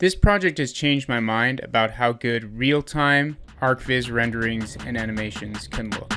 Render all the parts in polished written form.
This project has changed my mind about how good real-time Archviz renderings and animations can look.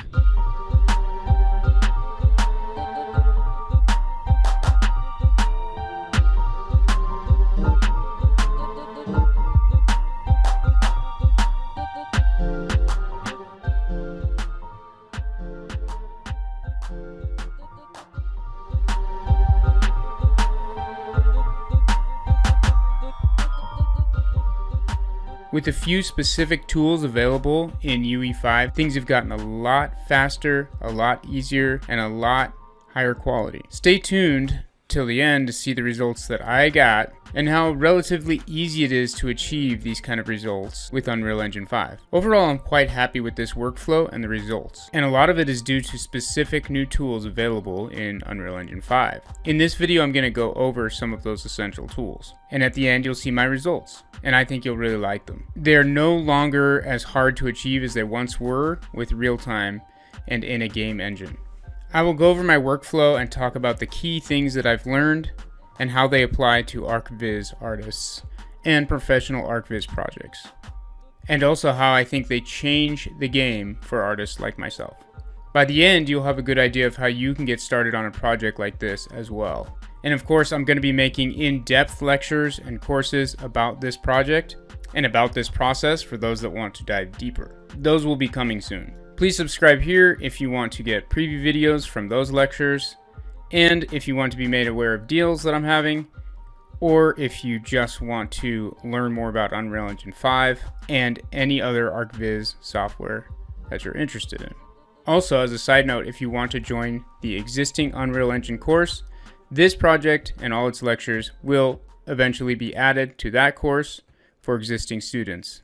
With a few specific tools available in UE5, things have gotten a lot faster, a lot easier, and a lot higher quality. Stay tuned till the end to see the results that I got and how relatively easy it is to achieve these kind of results with Unreal Engine 5. Overall, I'm quite happy with this workflow and the results, and a lot of it is due to specific new tools available in Unreal Engine 5. In this video, I'm going to go over some of those essential tools, and at the end you'll see my results, and I think you'll really like them. They're no longer as hard to achieve as they once were with real-time and in a game engine. I will go over my workflow and talk about the key things that I've learned and how they apply to Archviz artists and professional Archviz projects, and also how I think they change the game for artists like myself. By the end, you'll have a good idea of how you can get started on a project like this as well. And of course, I'm going to be making in-depth lectures and courses about this project and about this process for those that want to dive deeper. Those will be coming soon. Please subscribe here if you want to get preview videos from those lectures, and if you want to be made aware of deals that I'm having, or if you just want to learn more about Unreal Engine 5 and any other Archviz software that you're interested in. Also, as a side note, if you want to join the existing Unreal Engine course, this project and all its lectures will eventually be added to that course for existing students.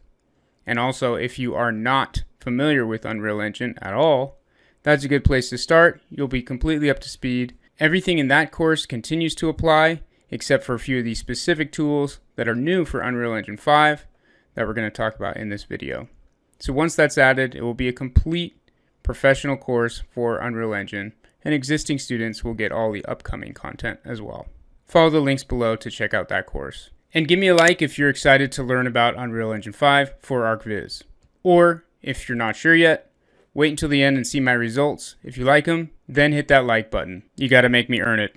And also, if you are not familiar with Unreal Engine at all, that's a good place to start. You'll be completely up to speed. Everything in that course continues to apply, except for a few of these specific tools that are new for Unreal Engine 5 that we're going to talk about in this video. So once that's added, it will be a complete professional course for Unreal Engine, and existing students will get all the upcoming content as well. Follow the links below to check out that course. And give me a like if you're excited to learn about Unreal Engine 5 for Archviz. Or if you're not sure yet, wait until the end and see my results. If you like them, then hit that like button. You gotta make me earn it.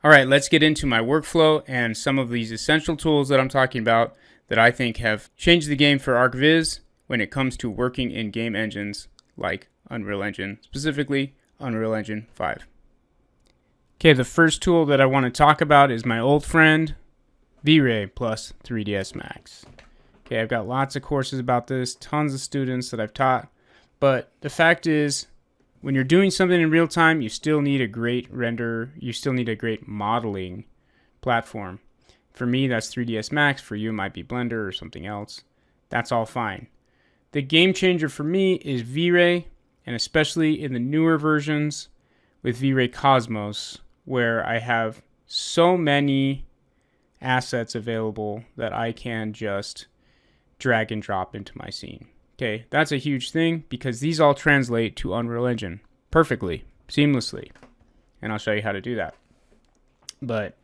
Alright, let's get into my workflow and some of these essential tools that I'm talking about that I think have changed the game for Archviz when it comes to working in game engines like Unreal Engine, specifically Unreal Engine 5. Okay, the first tool that I want to talk about is my old friend, Vray plus 3ds Max. Okay, I've got lots of courses about this, tons of students that I've taught, but the fact is, when you're doing something in real time, you still need a great render, you still need a great modeling platform. For me, that's 3ds Max. For you, it might be Blender or something else. That's all fine. The game changer for me is Vray, and especially in the newer versions with Vray Cosmos, where I have so many assets available that I can just drag and drop into my scene. Okay, that's a huge thing because these all translate to Unreal Engine perfectly, seamlessly, and I'll show you how to do that. But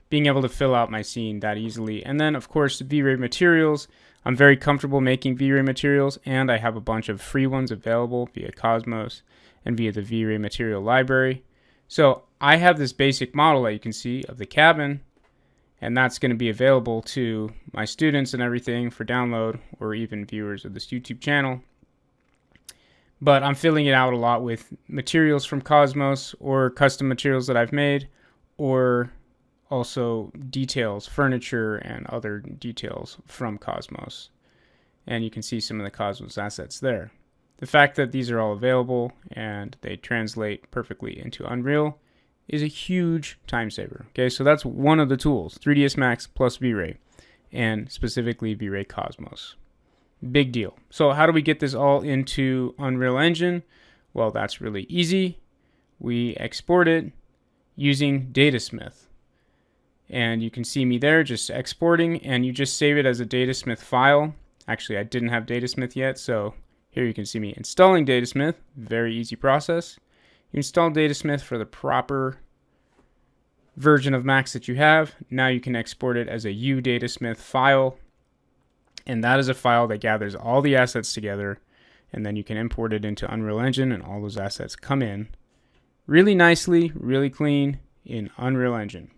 being able to fill out my scene that easily, and then of course Vray materials. I'm very comfortable making Vray materials, and I have a bunch of free ones available via Cosmos and via the Vray material library. So I have this basic model that you can see of the cabin, and that's going to be available to my students and everything for download, or even viewers of this YouTube channel. But I'm filling it out a lot with materials from Cosmos or custom materials that I've made, or also details, furniture, and other details from Cosmos. And you can see some of the Cosmos assets there. The fact that these are all available and they translate perfectly into Unreal is a huge time saver. Okay, so that's one of the tools, 3ds Max plus Vray, and specifically Vray Cosmos. Big deal. So how do we get this all into Unreal Engine? Well, that's really easy. We export it using Datasmith. And you can see me there just exporting, and you just save it as a Datasmith file. Actually, I didn't have Datasmith yet, so here you can see me installing Datasmith. Very easy process. You install Datasmith for the proper version of Max that you have. Now you can export it as a Datasmith file, and that is a file that gathers all the assets together, and then you can import it into Unreal Engine, and all those assets come in really nicely, really clean in Unreal Engine.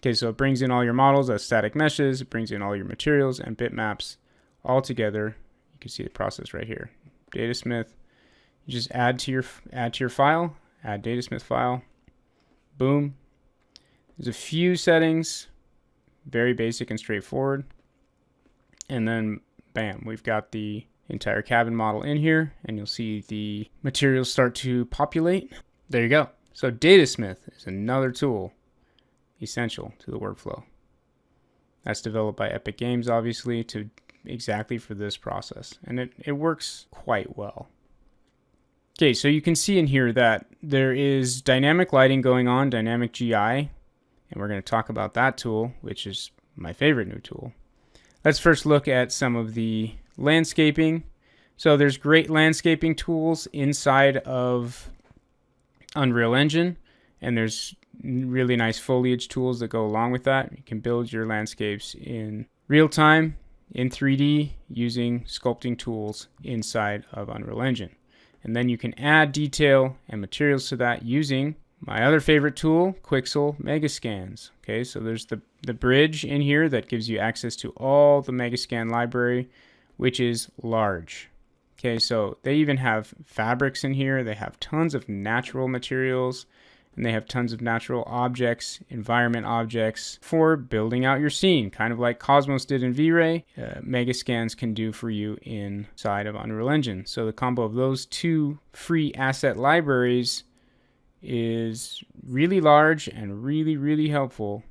Okay, so it brings in all your models as static meshes, it brings in all your materials and bitmaps all together. You can see the process right here. Datasmith, you just add to your file, add Datasmith file, boom. There's a few settings, very basic and straightforward. And then bam, we've got the entire cabin model in here, and you'll see the materials start to populate. There you go. So Datasmith is another tool essential to the workflow. That's developed by Epic Games, obviously, to exactly for this process, and it works quite well. Okay, so you can see in here that there is dynamic lighting going on, dynamic GI, and we're going to talk about that tool, which is my favorite new tool. Let's first look at some of the landscaping. So there's great landscaping tools inside of Unreal Engine, and there's really nice foliage tools that go along with that. You can build your landscapes in real time, in 3D, using sculpting tools inside of Unreal Engine. And then you can add detail and materials to that using my other favorite tool, Quixel Megascans. Okay, so there's the bridge in here that gives you access to all the Megascan library, which is large. Okay, so they even have fabrics in here. They have tons of natural materials, and they have tons of natural objects, environment objects for building out your scene, kind of like Cosmos did in V-Ray. Megascans can do for you inside of Unreal Engine. So the combo of those two free asset libraries is really large and really, really helpful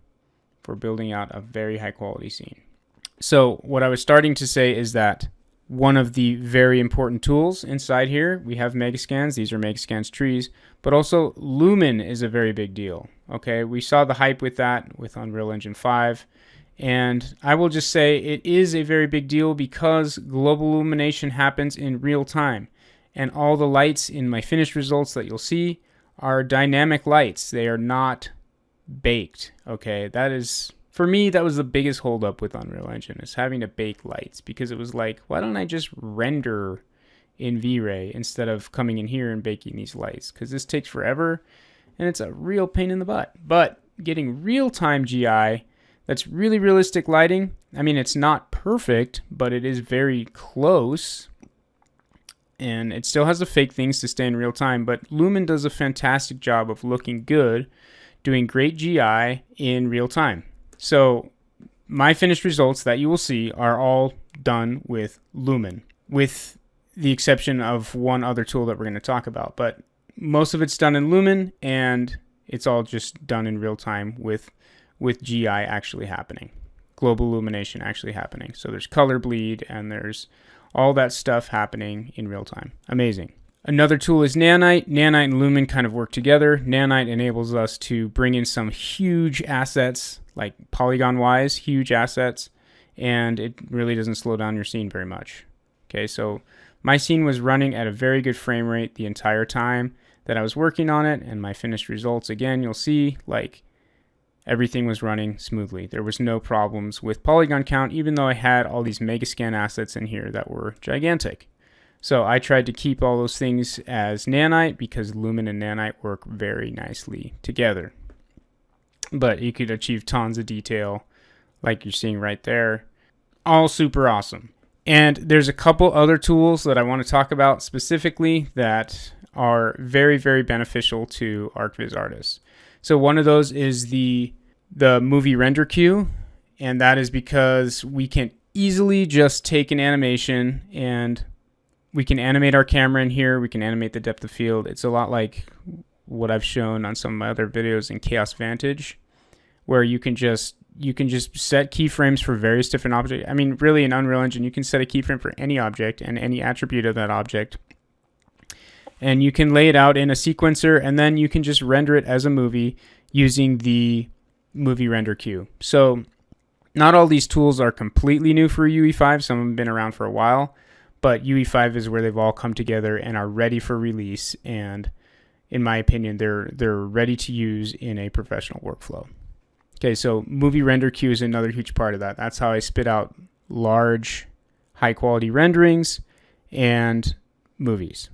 for building out a very high quality scene. So what I was starting to say is that one of the very important tools inside here, we have Megascans. These are Megascans trees, but also Lumen is a very big deal. Okay, we saw the hype with that with Unreal Engine 5, and I will just say it is a very big deal because global illumination happens in real time, and all the lights in my finished results that you'll see are dynamic lights. They are not baked. Okay, that is, for me, that was the biggest holdup with Unreal Engine, is having to bake lights, because it was like, why don't I just render in V-Ray instead of coming in here and baking these lights? Because this takes forever and it's a real pain in the butt. But getting real-time GI, that's really realistic lighting. I mean, it's not perfect, but it is very close. And it still has the fake things to stay in real time, but Lumen does a fantastic job of looking good, doing great GI in real time. So my finished results that you will see are all done with Lumen, with the exception of one other tool that we're going to talk about. But most of it's done in Lumen, and it's all just done in real time with GI actually happening, global illumination actually happening. So there's color bleed, and there's all that stuff happening in real time. Amazing. Another tool is Nanite. Nanite and Lumen kind of work together. Nanite enables us to bring in some huge assets, like polygon-wise, huge assets, and it really doesn't slow down your scene very much. Okay, so my scene was running at a very good frame rate the entire time that I was working on it, and my finished results, again, you'll see, like, everything was running smoothly. There was no problems with polygon count, even though I had all these Megascan assets in here that were gigantic. So I tried to keep all those things as Nanite because Lumen and Nanite work very nicely together. But you could achieve tons of detail like you're seeing right there. All super awesome. And there's a couple other tools that I want to talk about specifically that are very, very beneficial to Archviz artists. So one of those is the movie render queue, and that is because we can easily just take an animation and we can animate our camera in here. We can animate the depth of field. It's a lot like what I've shown on some of my other videos in Chaos Vantage, where you can just set keyframes for various different objects. I mean, really in Unreal Engine, you can set a keyframe for any object and any attribute of that object. And you can lay it out in a sequencer, and then you can just render it as a movie using the movie render queue. So not all these tools are completely new for UE5. Some of them have been around for a while, but UE5 is where they've all come together and are ready for release. And in my opinion, they're ready to use in a professional workflow. Okay, so movie render queue is another huge part of that. That's how I spit out large, high-quality renderings and movies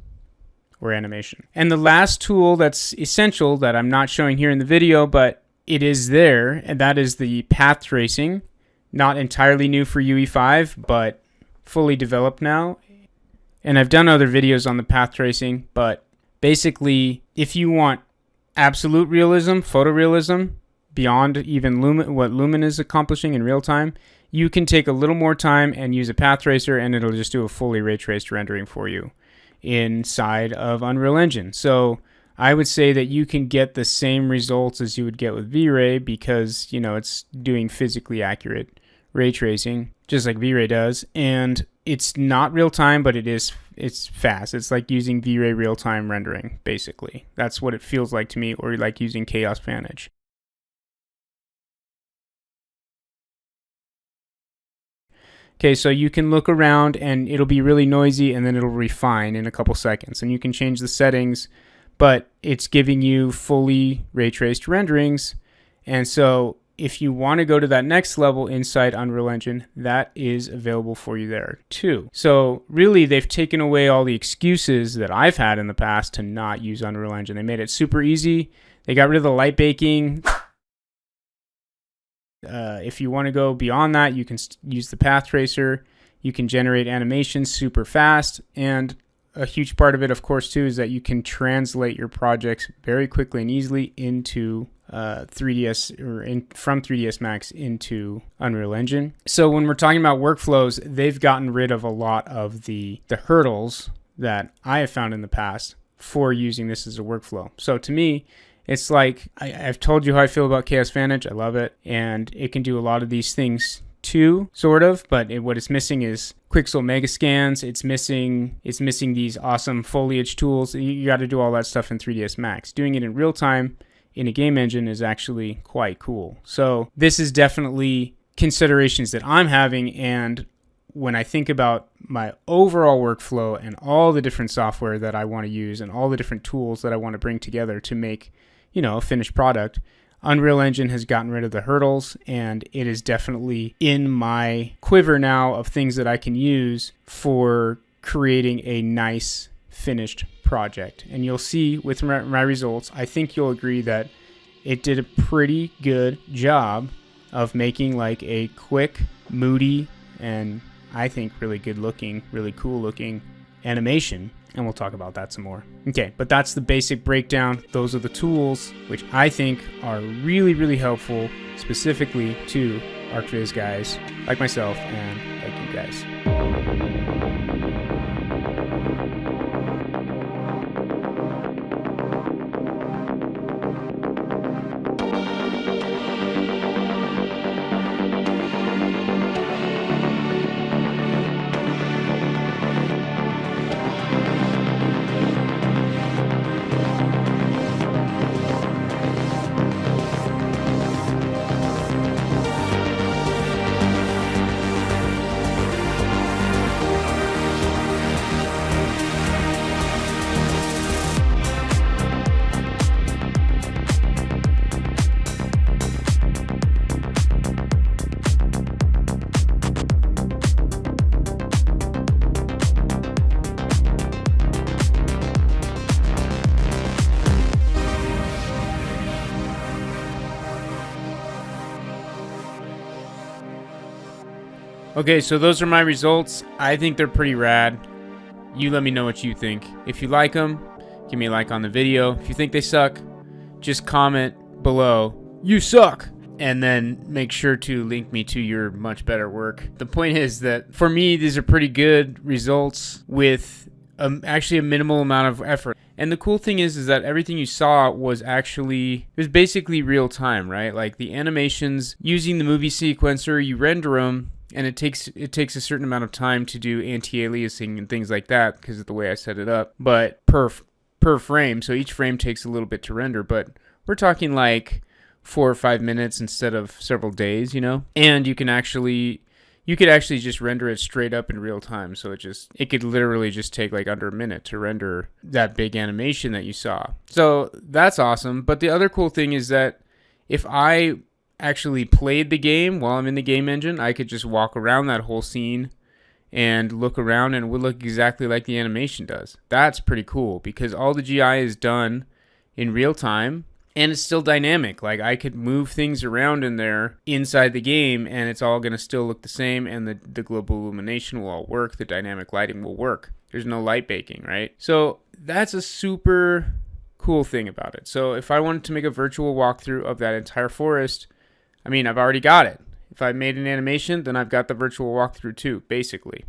or animation. And the last tool that's essential that I'm not showing here in the video, but it is there, and that is the path tracing. Not entirely new for UE5, but fully developed now. And I've done other videos on the path tracing, but basically, if you want absolute realism, photorealism, beyond even Lumen, what Lumen is accomplishing in real time, you can take a little more time and use a path tracer, and it'll just do a fully ray traced rendering for you inside of Unreal Engine. So I would say that you can get the same results as you would get with V-Ray because, you know, it's doing physically accurate ray tracing, just like V-Ray does. And it's not real time, but it's fast. It's like using V-Ray real time rendering, basically. That's what it feels like to me, or like using Chaos Vantage. Okay, so you can look around and it'll be really noisy and then it'll refine in a couple seconds. And you can change the settings, but it's giving you fully ray traced renderings. And so if you want to go to that next level inside Unreal Engine, that is available for you there too. So really, they've taken away all the excuses that I've had in the past to not use Unreal Engine. They made it super easy. They got rid of the light baking. If you want to go beyond that, you can use the path tracer. You can generate animations super fast. And a huge part of it, of course, too, is that you can translate your projects very quickly and easily into 3ds or from 3ds Max into Unreal Engine. So when we're talking about workflows, they've gotten rid of a lot of the hurdles that I have found in the past for using this as a workflow. So to me, it's like I've told you how I feel about Chaos Vantage. I love it, and it can do a lot of these things too, sort of. But what it's missing is Quixel Megascans. It's missing these awesome foliage tools. You got to do all that stuff in 3ds Max. Doing it in real time in a game engine is actually quite cool. So this is definitely considerations that I'm having, and when I think about my overall workflow and all the different software that I want to use and all the different tools that I want to bring together to make, you know, a finished product, Unreal Engine has gotten rid of the hurdles, and it is definitely in my quiver now of things that I can use for creating a nice finished project. And you'll see with my results, I think you'll agree that it did a pretty good job of making like a quick, moody, and I think really good looking, really cool looking animation. And we'll talk about that some more. Okay, but that's the basic breakdown. Those are the tools which I think are really, really helpful, specifically to Archviz guys like myself and like you guys. Okay, so those are my results. I think they're pretty rad. You let me know what you think. If you like them, give me a like on the video. If you think they suck, just comment below, "You suck!" and then make sure to link me to your much better work. The point is that for me, these are pretty good results with actually a minimal amount of effort. And the cool thing is that everything you saw was basically real time, right? Like the animations using the movie sequencer, you render them, and it takes a certain amount of time to do anti-aliasing and things like that because of the way I set it up. But per frame, so each frame takes a little bit to render. But we're talking like 4 or 5 minutes instead of several days, you know. And you could actually just render it straight up in real time. So it could literally just take like under a minute to render that big animation that you saw. So that's awesome. But the other cool thing is that if I actually played the game while I'm in the game engine, I could just walk around that whole scene and look around, and it would look exactly like the animation does. That's pretty cool because all the GI is done in real time and it's still dynamic. Like, I could move things around in there inside the game and it's all going to still look the same, and the global illumination will all work. The dynamic lighting will work. There's no light baking, right? So that's a super cool thing about it. So if I wanted to make a virtual walkthrough of that entire forest, I mean, I've already got it. If I made an animation, then I've got the virtual walkthrough too, basically.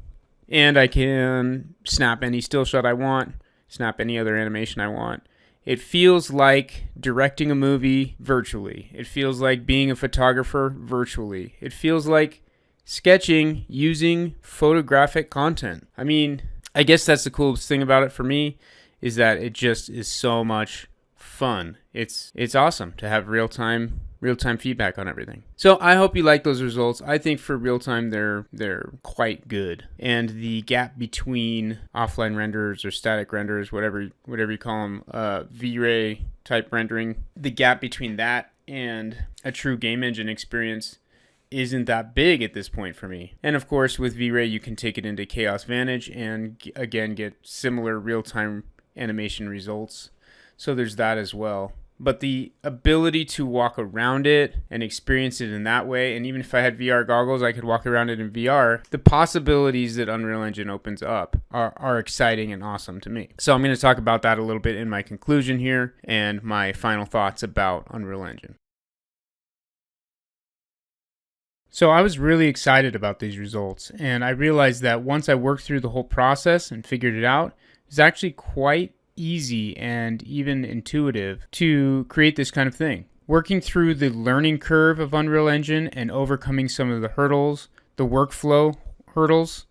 And I can snap any still shot I want, snap any other animation I want. It feels like directing a movie virtually. It feels like being a photographer virtually. It feels like sketching using photographic content. I mean, I guess that's the coolest thing about it for me, is that it just is so much fun. It's awesome to have real-time feedback on everything. So I hope you like those results. I think for real time they're quite good. And the gap between offline renders or static renders, whatever you call them, V-Ray type rendering, the gap between that and a true game engine experience isn't that big at this point for me. And of course with V-Ray you can take it into Chaos Vantage and again get similar real-time animation results. So there's that as well. But the ability to walk around it and experience it in that way, and even if I had VR goggles, I could walk around it in VR, the possibilities that Unreal Engine opens up are exciting and awesome to me. So I'm going to talk about that a little bit in my conclusion here and my final thoughts about Unreal Engine. So I was really excited about these results, and I realized that once I worked through the whole process and figured it out, it's actually quite easy and even intuitive to create this kind of thing. Working through the learning curve of Unreal Engine and overcoming some of the hurdles, the workflow hurdles,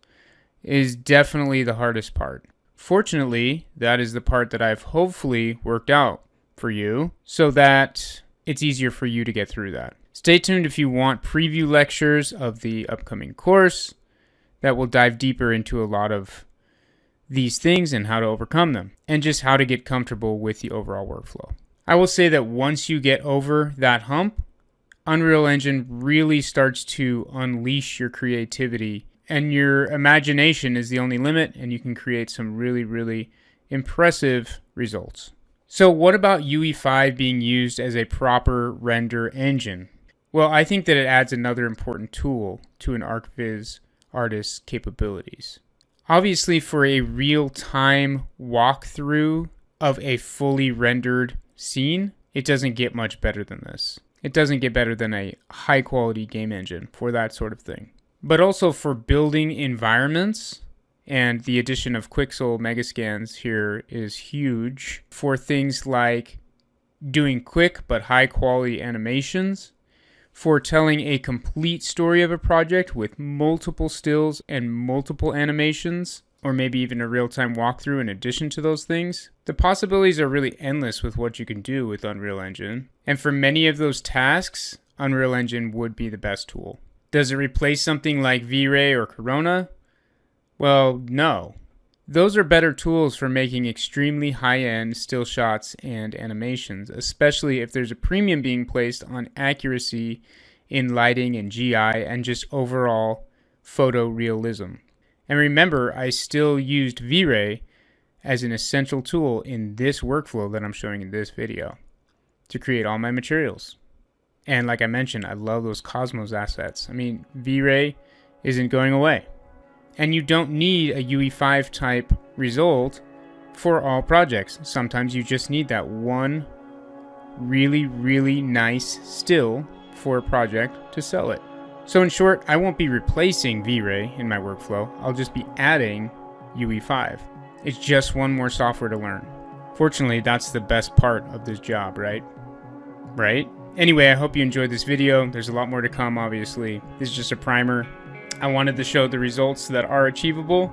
is definitely the hardest part. Fortunately, that is the part that I've hopefully worked out for you so that it's easier for you to get through that. Stay tuned if you want preview lectures of the upcoming course that will dive deeper into a lot of these things and how to overcome them, and just how to get comfortable with the overall workflow. I will say that once you get over that hump, Unreal Engine really starts to unleash your creativity, and your imagination is the only limit, and you can create some really, really impressive results. So what about UE5 being used as a proper render engine? Well, I think that it adds another important tool to an Archviz artist's capabilities. Obviously, for a real-time walkthrough of a fully rendered scene, it doesn't get much better than this. It doesn't get better than a high-quality game engine for that sort of thing. But also for building environments, and the addition of Quixel Megascans here is huge for things like doing quick but high-quality animations, for telling a complete story of a project with multiple stills and multiple animations, or maybe even a real-time walkthrough in addition to those things. The possibilities are really endless with what you can do with Unreal Engine. And for many of those tasks, Unreal Engine would be the best tool. Does it replace something like V-Ray or Corona? Well, no. Those are better tools for making extremely high-end still shots and animations, especially if there's a premium being placed on accuracy in lighting and GI and just overall photorealism. And remember, I still used V-Ray as an essential tool in this workflow that I'm showing in this video to create all my materials. And like I mentioned, I love those Cosmos assets. I mean, V-Ray isn't going away. And you don't need a UE5 type result for all projects. Sometimes you just need that one really, really nice still for a project to sell it. So in short, I won't be replacing V-Ray in my workflow. I'll just be adding UE5. It's just one more software to learn. Fortunately, that's the best part of this job, right? Right? Anyway, I hope you enjoyed this video. There's a lot more to come, obviously. This is just a primer. I wanted to show the results that are achievable,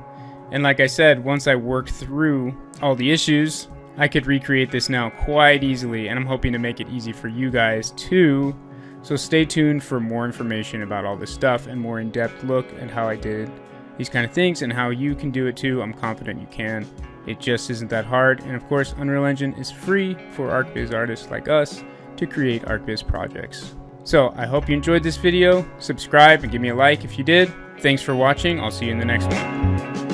and like I said, once I worked through all the issues, I could recreate this now quite easily, and I'm hoping to make it easy for you guys too. So stay tuned for more information about all this stuff and more in-depth look at how I did these kind of things and how you can do it too. I'm confident you can. It just isn't that hard, and of course Unreal Engine is free for Archviz artists like us to create Archviz projects. So I hope you enjoyed this video. Subscribe and give me a like if you did. Thanks for watching. I'll see you in the next one.